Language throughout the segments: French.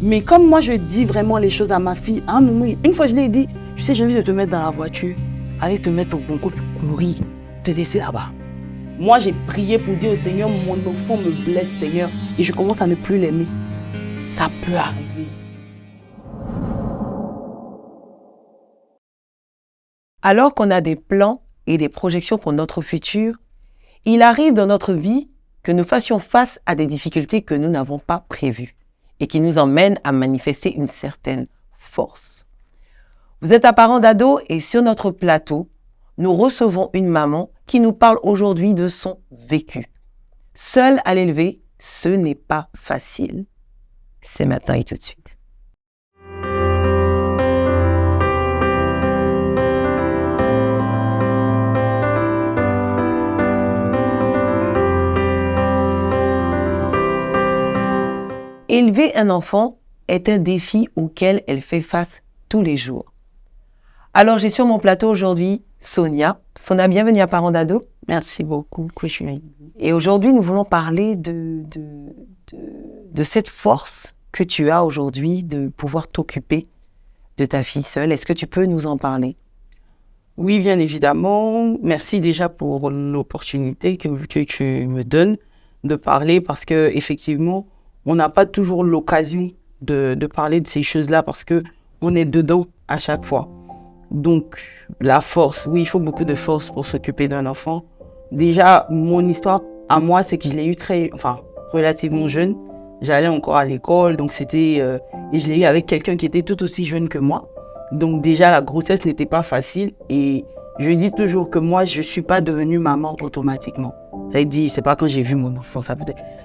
Mais comme moi, je dis vraiment les choses à ma fille, à un moment, une fois je lui ai dit, tu sais, j'ai envie de te mettre dans la voiture, aller te mettre au bon coup, courir, te laisser là-bas. Moi, j'ai prié pour dire au Seigneur, mon enfant me blesse, Seigneur, et je commence à ne plus l'aimer. Ça peut arriver. Alors qu'on a des plans et des projections pour notre futur, il arrive dans notre vie que nous fassions face à des difficultés que nous n'avons pas prévues et qui nous emmènent à manifester une certaine force. Vous êtes un parent d'ado et sur notre plateau, nous recevons une maman qui nous parle aujourd'hui de son vécu. Seule à l'élever, ce n'est pas facile. C'est maintenant et tout de suite. Élever un enfant est un défi auquel elle fait face tous les jours. Alors, j'ai sur mon plateau aujourd'hui Sonia. Sonia, bienvenue à Parents d'ado. Merci beaucoup. Et aujourd'hui, nous voulons parler de cette force que tu as aujourd'hui de pouvoir t'occuper de ta fille seule. Est-ce que tu peux nous en parler? Oui, bien évidemment. Merci déjà pour l'opportunité que tu me donnes de parler parce que effectivement, on n'a pas toujours l'occasion de parler de ces choses-là parce qu'on est dedans à chaque fois. Donc, la force, oui, il faut beaucoup de force pour s'occuper d'un enfant. Déjà, mon histoire à moi, c'est que je l'ai eu relativement jeune. J'allais encore à l'école, donc et je l'ai eu avec quelqu'un qui était tout aussi jeune que moi. Donc déjà, la grossesse n'était pas facile et je dis toujours que moi, je ne suis pas devenue maman automatiquement. C'est pas quand j'ai vu mon enfant,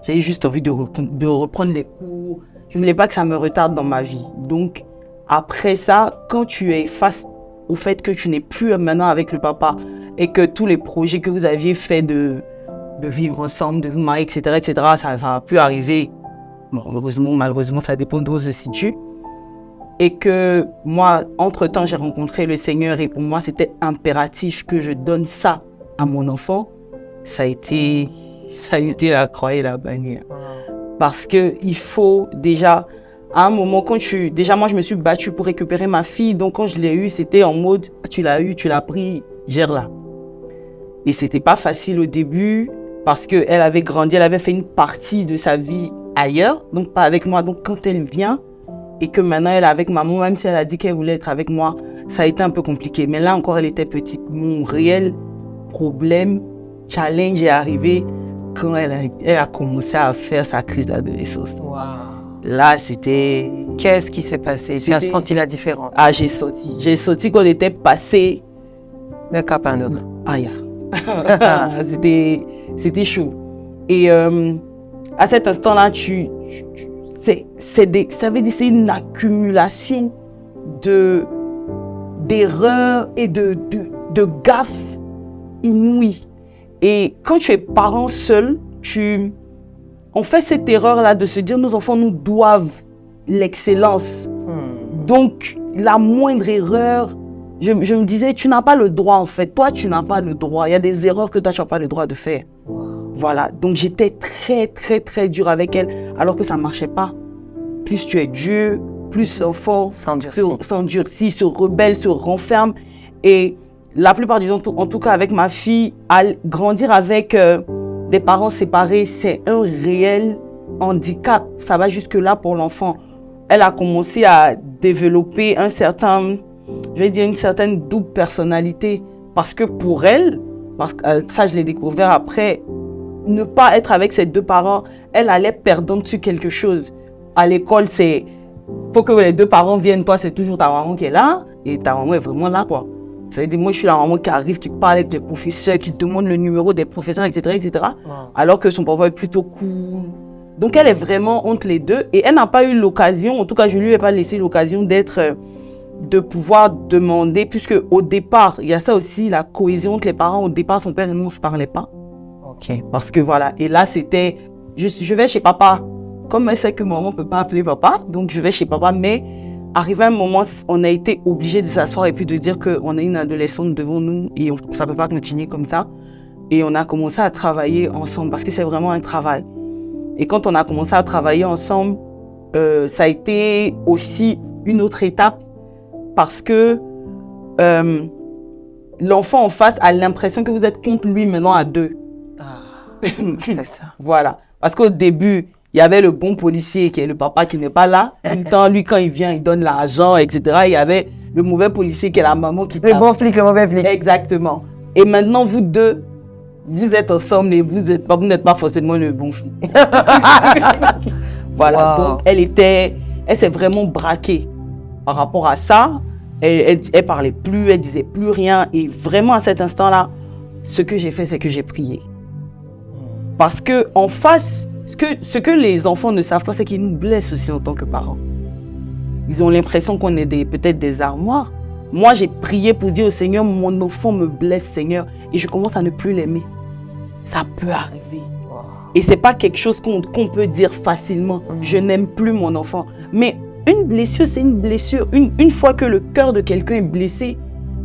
j'avais juste envie de reprendre les cours. Je ne voulais pas que ça me retarde dans ma vie. Donc, après ça, quand tu es face au fait que tu n'es plus maintenant avec le papa et que tous les projets que vous aviez faits de vivre ensemble, de vous marier, etc., ça n'a plus arrivé. Bon, heureusement, malheureusement, ça dépend d'où on se situe. Et que moi, entre-temps, j'ai rencontré le Seigneur et pour moi, c'était impératif que je donne ça à mon enfant. Ça a été la croix et la bannière. Parce qu'il faut déjà, à un moment, déjà moi, je me suis battue pour récupérer ma fille. Donc, quand je l'ai eue, c'était en mode, tu l'as eu, tu l'as pris, gère-la. Et c'était pas facile au début parce qu'elle avait grandi, elle avait fait une partie de sa vie ailleurs, donc pas avec moi. Donc, quand elle vient, et que maintenant elle est avec maman, même si elle a dit qu'elle voulait être avec moi, ça a été un peu compliqué. Mais là encore, elle était petite. Mon réel problème, challenge est arrivé quand elle a commencé à faire sa crise d'adolescence. Wow. Là, c'était... Qu'est-ce qui s'est passé? Tu as senti la différence? Ah, j'ai senti qu'on était passé... d'un cap à un autre. Ah, yeah. C'était chaud. Et à cet instant-là, ça veut dire c'est une accumulation d'erreurs et de gaffes inouïes. Et quand tu es parent seul, on fait cette erreur-là de se dire nos enfants nous doivent l'excellence. Donc, la moindre erreur, je me disais, tu n'as pas le droit en fait. Toi, tu n'as pas le droit. Il y a des erreurs que toi, tu n'as pas le droit de faire. Voilà, donc j'étais très, très, très dur avec elle, alors que ça ne marchait pas. Plus tu es dur, plus l'enfant s'endurcit, se rebelle, se renferme. Et la plupart du temps, en tout cas avec ma fille, grandir avec des parents séparés, c'est un réel handicap. Ça va jusque-là pour l'enfant. Elle a commencé à développer une certaine double personnalité. Parce que pour elle, ça je l'ai découvert après, ne pas être avec ses deux parents, elle allait perdre dessus quelque chose. À l'école, faut que les deux parents viennent. Toi, c'est toujours ta maman qui est là. Et ta maman est vraiment là, quoi. Ça veut dire, moi, je suis la maman qui arrive, qui parle avec les professeurs, qui demande le numéro des professeurs, etc., etc. Wow. Alors que son papa est plutôt cool. Donc, elle est vraiment entre les deux. Et elle n'a pas eu l'occasion, en tout cas, je ne lui ai pas laissé l'occasion de pouvoir demander, puisque au départ, il y a ça aussi, la cohésion entre les parents. Au départ, son père et moi, on ne se parlait pas. Okay. Parce que voilà, et là c'était, je vais chez papa, comme elle sait que maman ne peut pas appeler papa, donc je vais chez papa, mais arrivé à un moment, on a été obligé de s'asseoir et puis de dire qu'on a une adolescente devant nous et ça ne peut pas continuer comme ça. Et on a commencé à travailler ensemble parce que c'est vraiment un travail. Et quand on a commencé à travailler ensemble, ça a été aussi une autre étape parce que l'enfant en face a l'impression que vous êtes contre lui maintenant à deux. C'est ça. Voilà. Parce qu'au début, il y avait le bon policier qui est le papa qui n'est pas là. Tout le temps, lui, quand il vient, il donne l'argent, etc. Il y avait le mauvais policier qui est la maman qui tape. Le bon flic, le mauvais flic. Exactement. Et maintenant, vous deux, vous êtes ensemble et vous n'êtes pas forcément le bon flic. Voilà. Wow. Donc, elle s'est vraiment braquée par rapport à ça. Elle parlait plus, elle disait plus rien. Et vraiment, à cet instant-là, ce que j'ai fait, c'est que j'ai prié. Parce que en face, ce que les enfants ne savent pas, c'est qu'ils nous blessent aussi en tant que parents. Ils ont l'impression qu'on est peut-être des armoires. Moi, j'ai prié pour dire au Seigneur, mon enfant me blesse, Seigneur, et je commence à ne plus l'aimer. Ça peut arriver. Et c'est pas quelque chose qu'on peut dire facilement. Je n'aime plus mon enfant. Mais une blessure, c'est une blessure. Une fois que le cœur de quelqu'un est blessé,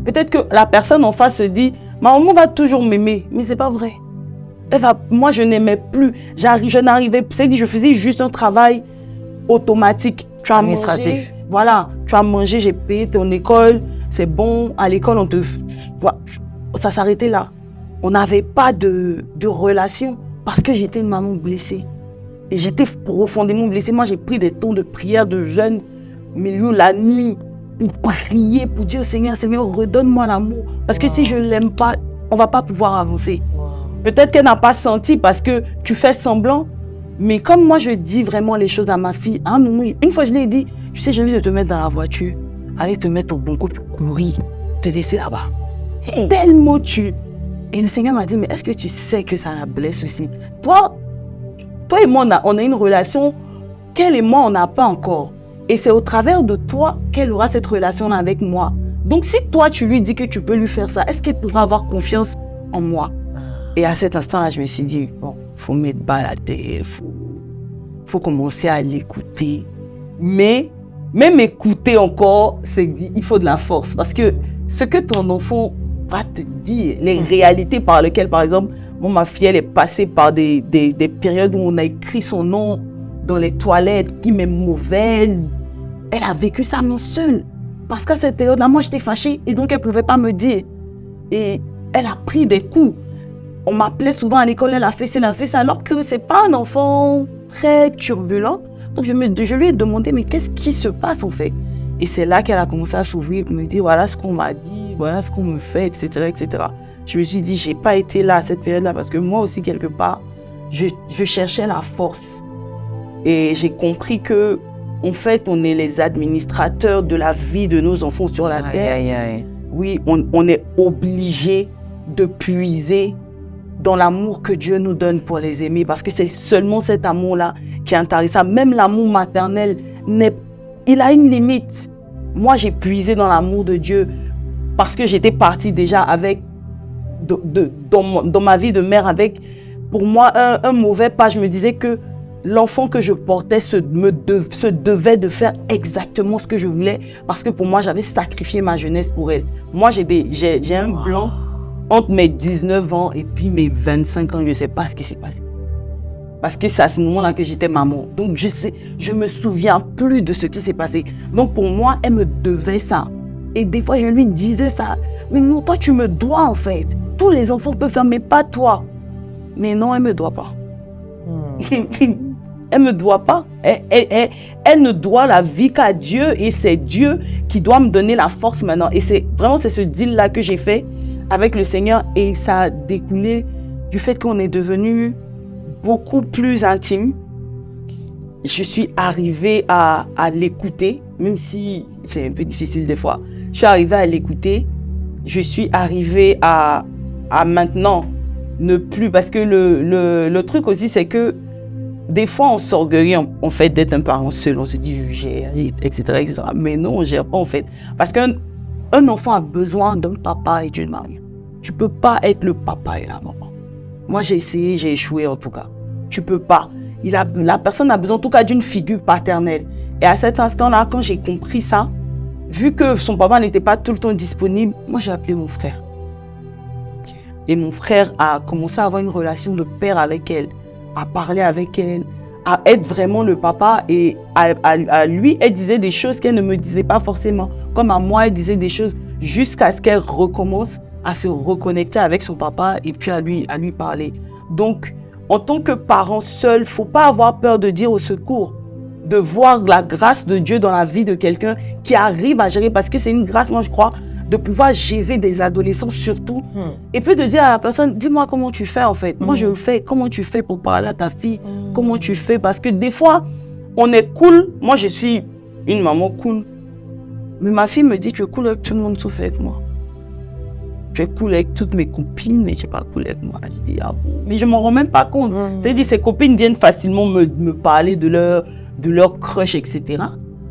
peut-être que la personne en face se dit, ma maman va toujours m'aimer, mais c'est pas vrai. Moi, je n'aimais plus. Je n'arrivais plus. Je faisais juste un travail automatique. Tu as mangé, voilà. Tu as mangé, j'ai payé ton école. C'est bon. À l'école, ça s'arrêtait là. On n'avait pas de relation parce que j'étais une maman blessée. Et j'étais profondément blessée. Moi, j'ai pris des temps de prière de jeûne, milieu la nuit, pour prier, pour dire au Seigneur, Seigneur, redonne-moi l'amour. Parce que si je ne l'aime pas, on ne va pas pouvoir avancer. Peut-être qu'elle n'a pas senti parce que tu fais semblant. Mais comme moi, je dis vraiment les choses à ma fille. Une fois, je lui ai dit, tu sais, j'ai envie de te mettre dans la voiture. Aller te mettre au bon coup, puis courir. Te laisser là-bas. Hey. Tellement tu... Et le Seigneur m'a dit, mais est-ce que tu sais que ça la blesse aussi? Toi et moi, on a une relation qu'elle et moi, on n'a pas encore. Et c'est au travers de toi qu'elle aura cette relation avec moi. Donc, si toi, tu lui dis que tu peux lui faire ça, est-ce qu'elle pourra avoir confiance en moi? Et à cet instant-là, je me suis dit, bon, il faut mettre bas la tête, il faut commencer à l'écouter. Mais, même écouter encore, il faut de la force. Parce que ce que ton enfant va te dire, les réalités par lesquelles, par exemple, ma fille, elle est passée par des périodes où on a écrit son nom dans les toilettes, qui m'est mauvaise. Elle a vécu ça, mais seule. Parce qu'à cette période-là, moi, j'étais fâchée et donc elle ne pouvait pas me dire. Et elle a pris des coups. On m'appelait souvent à l'école, elle a fait ça, alors que ce n'est pas un enfant très turbulent. Donc je lui ai demandé, mais qu'est-ce qui se passe en fait? Et c'est là qu'elle a commencé à s'ouvrir, me dire, voilà ce qu'on m'a dit, voilà ce qu'on me fait, etc., etc. Je me suis dit, je n'ai pas été là à cette période-là parce que moi aussi, quelque part, je cherchais la force. Et j'ai compris que, en fait, on est les administrateurs de la vie de nos enfants sur la terre. Aïe, aïe, aïe. Oui, on est obligé de puiser dans l'amour que Dieu nous donne pour les aimer, parce que c'est seulement cet amour-là qui est intéressant. Même l'amour maternel, il a une limite. Moi, j'ai puisé dans l'amour de Dieu parce que j'étais partie déjà avec, dans ma vie de mère, avec, pour moi, un mauvais pas. Je me disais que l'enfant que je portais se devait de faire exactement ce que je voulais, parce que pour moi, j'avais sacrifié ma jeunesse pour elle. Moi, j'ai un blanc entre mes 19 ans et puis mes 25 ans, je ne sais pas ce qui s'est passé. Parce que c'est à ce moment-là que j'étais maman. Donc, je me souviens plus de ce qui s'est passé. Donc, pour moi, elle me devait ça. Et des fois, je lui disais ça. Mais non, toi, tu me dois, en fait. Tous les enfants peuvent faire, mais pas toi. Mais non, elle ne me doit pas. Elle ne me doit pas. Elle ne doit la vie qu'à Dieu. Et c'est Dieu qui doit me donner la force maintenant. Et c'est ce deal-là que j'ai fait avec le Seigneur. Et ça a découlé du fait qu'on est devenu beaucoup plus intime. Je suis arrivée à l'écouter, même si c'est un peu difficile des fois. Je suis arrivée à l'écouter. Je suis arrivée à maintenant ne plus... Parce que le truc aussi, c'est que des fois, on s'orgueille en fait d'être un parent seul. On se dit, je gère, etc., etc. Mais non, on ne gère pas en fait. Parce qu'un enfant a besoin d'un papa et d'une maman. Tu ne peux pas être le papa et la maman. Moi, j'ai essayé, j'ai échoué en tout cas. Tu ne peux pas. La personne a besoin en tout cas d'une figure paternelle. Et à cet instant-là, quand j'ai compris ça, vu que son papa n'était pas tout le temps disponible, moi j'ai appelé mon frère. Et mon frère a commencé à avoir une relation de père avec elle, à parler avec elle, à être vraiment le papa et à lui, elle disait des choses qu'elle ne me disait pas forcément. Comme à moi, elle disait des choses jusqu'à ce qu'elle recommence à se reconnecter avec son papa et puis à lui parler. Donc, en tant que parent seul, il ne faut pas avoir peur de dire au secours, de voir la grâce de Dieu dans la vie de quelqu'un qui arrive à gérer, parce que c'est une grâce, moi je crois, de pouvoir gérer des adolescents surtout. Et puis de dire à la personne, dis-moi comment tu fais en fait. Moi je le fais, comment tu fais pour parler à ta fille, comment tu fais, parce que des fois, on est cool. Moi je suis une maman cool, mais ma fille me dit, tu es cool avec tout le monde sauf avec moi. Tu es cool avec toutes mes copines, mais tu n'es pas cool avec moi. Je dis, ah bon, mais je ne m'en rends même pas compte. C'est-à-dire, ses copines viennent facilement me parler de leur crush, etc.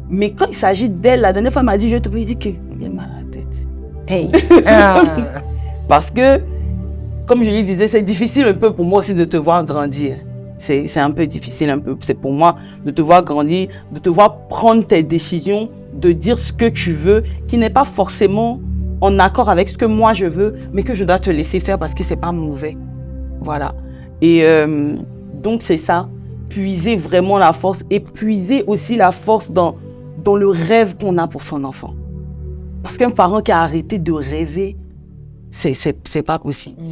Mais quand il s'agit d'elle, la dernière fois, elle m'a dit, je te dis que j'ai mal à la tête. Hey. Parce que, comme je lui disais, c'est difficile un peu pour moi aussi de te voir grandir. C'est un peu difficile, un peu. C'est pour moi de te voir grandir, de te voir prendre tes décisions, de dire ce que tu veux, qui n'est pas forcément en accord avec ce que moi je veux, mais que je dois te laisser faire parce que c'est pas mauvais. Voilà. Et donc c'est ça. Puiser vraiment la force et puiser aussi la force dans le rêve qu'on a pour son enfant. Parce qu'un parent qui a arrêté de rêver, c'est pas possible.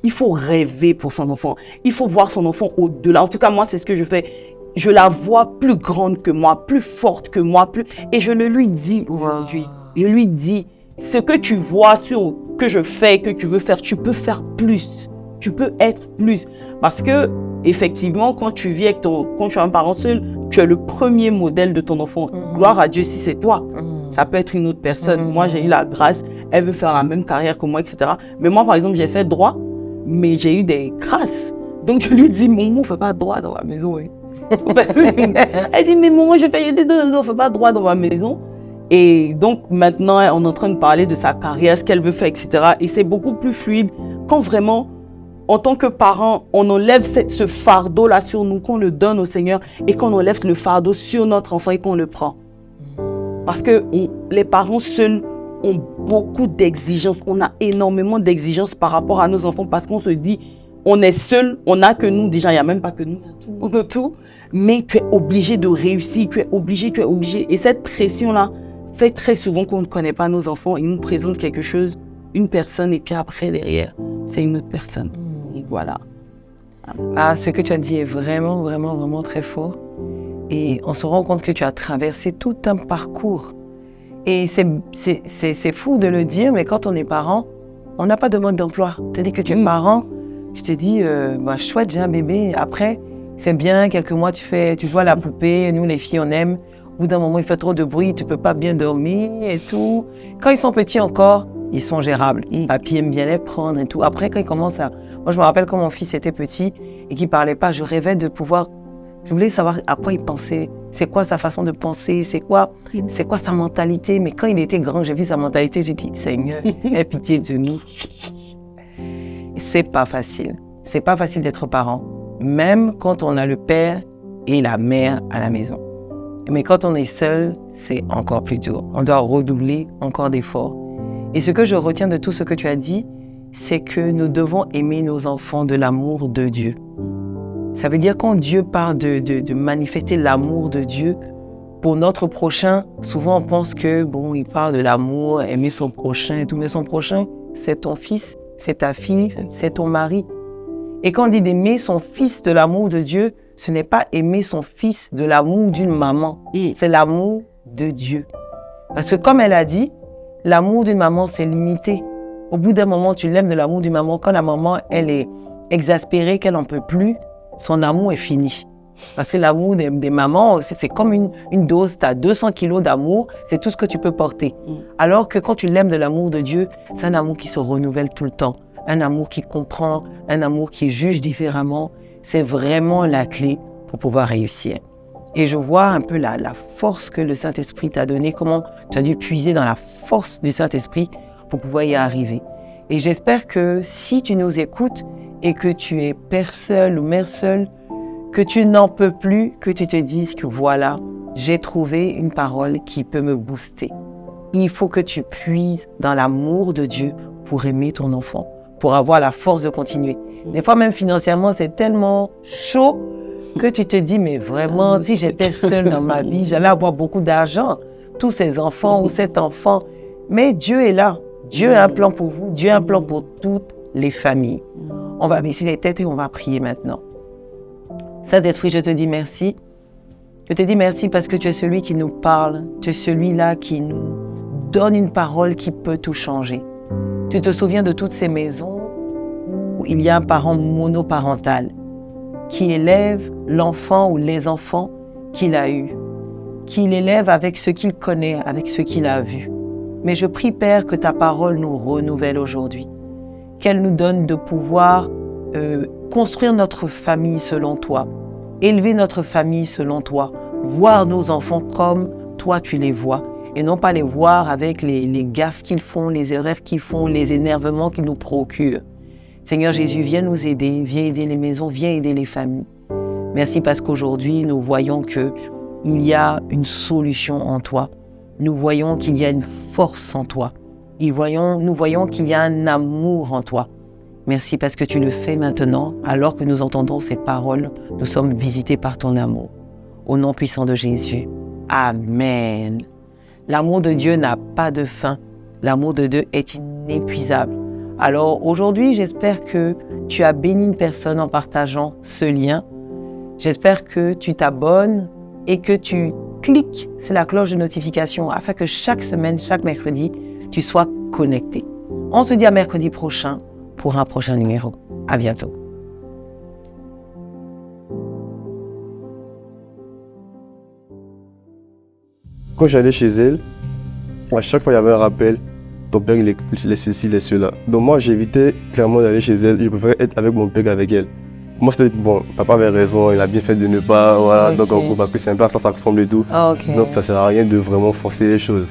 Il faut rêver pour son enfant. Il faut voir son enfant au-delà. En tout cas, moi, c'est ce que je fais. Je la vois plus grande que moi, plus forte que moi, et je le lui dis aujourd'hui. Je lui dis, ce que tu vois que je fais, que tu veux faire, tu peux faire plus. Tu peux être plus. Parce que, effectivement, quand tu vis quand tu es un parent seul, tu es le premier modèle de ton enfant. Gloire à Dieu si c'est toi. Ça peut être une autre personne. Moi, j'ai eu la grâce. Elle veut faire la même carrière que moi, etc. Mais moi, par exemple, j'ai fait droit, mais j'ai eu des crasses. Donc, je lui dis, maman, on ne fait pas droit dans la maison. Elle dit, mais maman, je fais on ne fait pas droit dans ma maison. Et donc, maintenant, on est en train de parler de sa carrière, ce qu'elle veut faire, etc. Et c'est beaucoup plus fluide quand vraiment, en tant que parents, on enlève ce fardeau-là sur nous, qu'on le donne au Seigneur et qu'on enlève le fardeau sur notre enfant et qu'on le prend. Parce que les parents seuls ont beaucoup d'exigences. On a énormément d'exigences par rapport à nos enfants parce qu'on se dit, on est seul, on n'a que nous. Déjà, il n'y a même pas que nous, on a tout. Mais tu es obligé de réussir, tu es obligé. Et cette pression-là fait très souvent qu'on ne connaît pas nos enfants. Ils nous présentent quelque chose, une personne, et puis après, derrière, c'est une autre personne. Donc, voilà. Ah, ce que tu as dit est vraiment, vraiment, vraiment très fort. Et on se rend compte que tu as traversé tout un parcours. Et c'est fou de le dire, mais quand on est parent, on n'a pas de mode d'emploi. C'est-à-dire que tu es parent, je te dis, chouette, j'ai un bébé. Après, c'est bien, quelques mois, tu vois la poupée. Nous, les filles, on aime. Au bout d'un moment, il fait trop de bruit, tu ne peux pas bien dormir et tout. Quand ils sont petits encore, ils sont gérables. Papy aime bien les prendre et tout. Après, quand ils commencent à... Moi, je me rappelle quand mon fils était petit et qu'il ne parlait pas, je rêvais de pouvoir... Je voulais savoir à quoi il pensait, c'est quoi sa façon de penser, c'est quoi sa mentalité. Mais quand il était grand, j'ai vu sa mentalité, j'ai dit, Seigneur, aie pitié de nous. C'est pas facile. C'est pas facile d'être parent, même quand on a le père et la mère à la maison. Mais quand on est seul, c'est encore plus dur. On doit redoubler encore d'efforts. Et ce que je retiens de tout ce que tu as dit, c'est que nous devons aimer nos enfants de l'amour de Dieu. Ça veut dire quand Dieu parle de manifester l'amour de Dieu pour notre prochain, souvent on pense que, il parle de l'amour, aimer son prochain et tout, mais son prochain, c'est ton fils, c'est ta fille, c'est ton mari. Et quand on dit d'aimer son fils de l'amour de Dieu, ce n'est pas aimer son fils de l'amour d'une maman, c'est l'amour de Dieu. Parce que comme elle a dit, l'amour d'une maman, c'est limité. Au bout d'un moment, tu l'aimes de l'amour d'une maman. Quand la maman, elle est exaspérée, qu'elle n'en peut plus, son amour est fini. Parce que l'amour des mamans, c'est comme une dose. Tu as 200 kilos d'amour, c'est tout ce que tu peux porter. Alors que quand tu l'aimes de l'amour de Dieu, c'est un amour qui se renouvelle tout le temps. Un amour qui comprend, un amour qui juge différemment. C'est vraiment la clé pour pouvoir réussir. Et je vois un peu la force que le Saint-Esprit t'a donnée, comment tu as dû puiser dans la force du Saint-Esprit pour pouvoir y arriver. Et j'espère que si tu nous écoutes et que tu es père seul ou mère seule, que tu n'en peux plus, que tu te dises que voilà, j'ai trouvé une parole qui peut me booster. Il faut que tu puises dans l'amour de Dieu pour aimer ton enfant, pour avoir la force de continuer. Des fois, même financièrement, c'est tellement chaud que tu te dis, mais vraiment, si j'étais seule dans ma vie, j'allais avoir beaucoup d'argent, tous ces enfants ou cet enfant. Mais Dieu est là. Dieu a un plan pour vous. Dieu a un plan pour toutes les familles. On va baisser les têtes et on va prier maintenant. Saint-Esprit, je te dis merci. Je te dis merci parce que tu es celui qui nous parle. Tu es celui-là qui nous donne une parole qui peut tout changer. Tu te souviens de toutes ces maisons où il y a un parent monoparental qui élève l'enfant ou les enfants qu'il a eus, qui l'élève avec ce qu'il connaît, avec ce qu'il a vu. Mais je prie, Père, que ta parole nous renouvelle aujourd'hui, qu'elle nous donne de pouvoir construire notre famille selon toi, élever notre famille selon toi, voir nos enfants comme toi tu les vois, et non pas les voir avec les gaffes qu'ils font, les erreurs qu'ils font, les énervements qu'ils nous procurent. Seigneur Jésus, viens nous aider, viens aider les maisons, viens aider les familles. Merci parce qu'aujourd'hui, nous voyons qu'il y a une solution en toi. Nous voyons qu'il y a une force en toi. Nous voyons qu'il y a un amour en toi. Merci parce que tu le fais maintenant, alors que nous entendons ces paroles, nous sommes visités par ton amour. Au nom puissant de Jésus. Amen. L'amour de Dieu n'a pas de fin. L'amour de Dieu est inépuisable. Alors aujourd'hui, j'espère que tu as béni une personne en partageant ce lien. J'espère que tu t'abonnes et que tu cliques sur la cloche de notification afin que chaque semaine, chaque mercredi, tu sois connecté. On se dit à mercredi prochain pour un prochain numéro. À bientôt. Quand j'allais chez elle, à chaque fois il y avait un rappel. Ton père, il est ceci, il est cela. Donc moi, j'évitais clairement d'aller chez elle. Je préférais être avec mon père qu'avec elle. Moi, c'était bon, papa avait raison, il a bien fait de ne pas, voilà, Okay. donc en gros, parce que c'est un peu à ça, ça ressemble et tout. Ok. Donc ça sert à rien de vraiment forcer les choses.